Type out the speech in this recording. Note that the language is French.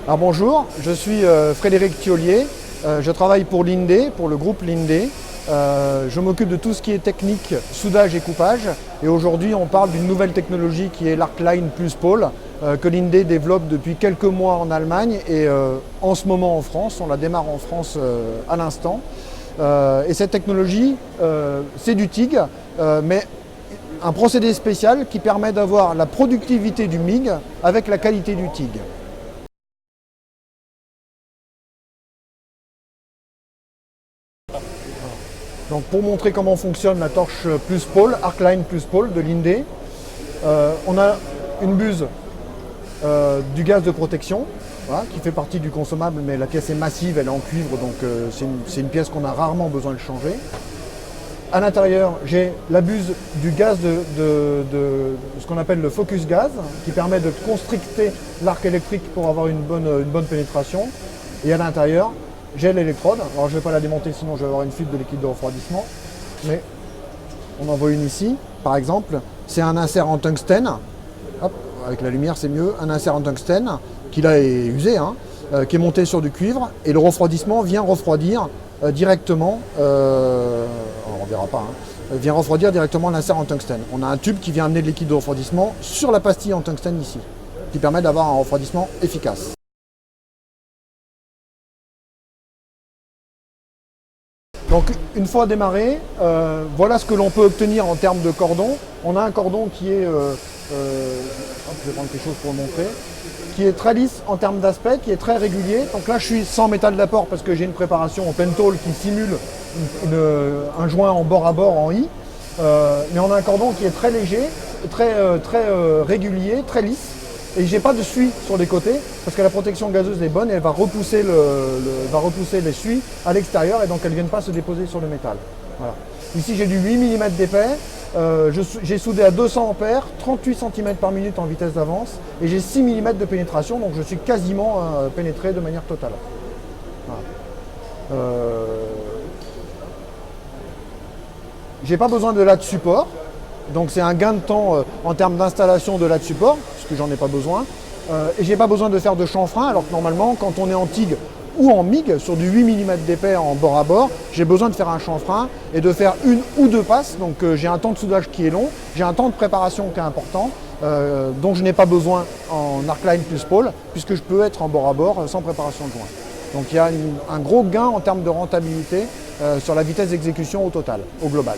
Alors bonjour, je suis Frédéric Thiollier, je travaille pour l'INDE, pour le groupe l'INDE. Je m'occupe de tout ce qui est technique, soudage et coupage. Et aujourd'hui, on parle d'une nouvelle technologie qui est l'Arcline Plus Pole, que l'INDE développe depuis quelques mois en Allemagne et en ce moment en France. On la démarre en France à l'instant. Et cette technologie, c'est du TIG, mais un procédé spécial qui permet d'avoir la productivité du MIG avec la qualité du TIG. Donc pour montrer comment fonctionne la torche Plus Pole, Arcline Plus Pole de l'INDE, on a une buse du gaz de protection, voilà, qui fait partie du consommable, mais la pièce est massive, elle est en cuivre, donc c'est une pièce qu'on a rarement besoin de changer. À l'intérieur, j'ai la buse du gaz de ce qu'on appelle le focus gaz, qui permet de constricter l'arc électrique pour avoir une bonne pénétration. Et à l'intérieur, j'ai l'électrode. Alors je ne vais pas la démonter, sinon je vais avoir une fuite de liquide de refroidissement. Mais on en voit une ici, par exemple. C'est un insert en tungstène. Hop, avec la lumière, c'est mieux. Un insert en tungstène, qui là est usé, hein, qui est monté sur du cuivre. Et le refroidissement vient refroidir directement, on ne verra pas, hein, vient refroidir directement l'insert en tungstène. On a un tube qui vient amener de liquide de refroidissement sur la pastille en tungstène ici, qui permet d'avoir un refroidissement efficace. Donc une fois démarré, voilà ce que l'on peut obtenir en termes de cordon. On a un cordon qui est, je vais prendre quelque chose pour le montrer, qui est très lisse en termes d'aspect, qui est très régulier. Donc là je suis sans métal d'apport parce que j'ai une préparation en pentole qui simule un joint en bord à bord en I. Mais on a un cordon qui est très léger, très régulier, très lisse. Et j'ai pas de suie sur les côtés parce que la protection gazeuse est bonne et elle va repousser, les suies à l'extérieur et donc elles ne viennent pas se déposer sur le métal. Voilà. Ici j'ai du 8 mm d'épais, j'ai soudé à 200 ampères, 38 cm par minute en vitesse d'avance et j'ai 6 mm de pénétration, donc je suis quasiment pénétré de manière totale. Voilà. J'ai pas besoin de latte support. Donc c'est un gain de temps en termes d'installation de latte support, puisque j'en ai pas besoin. Et j'ai pas besoin de faire de chanfrein, alors que normalement, quand on est en TIG ou en MIG, sur du 8 mm d'épais en bord à bord, j'ai besoin de faire un chanfrein et de faire une ou deux passes. Donc j'ai un temps de soudage qui est long, j'ai un temps de préparation qui est important, dont je n'ai pas besoin en Arcline Plus Pole, puisque je peux être en bord à bord sans préparation de joint. Donc il y a un gros gain en termes de rentabilité sur la vitesse d'exécution au total, au global.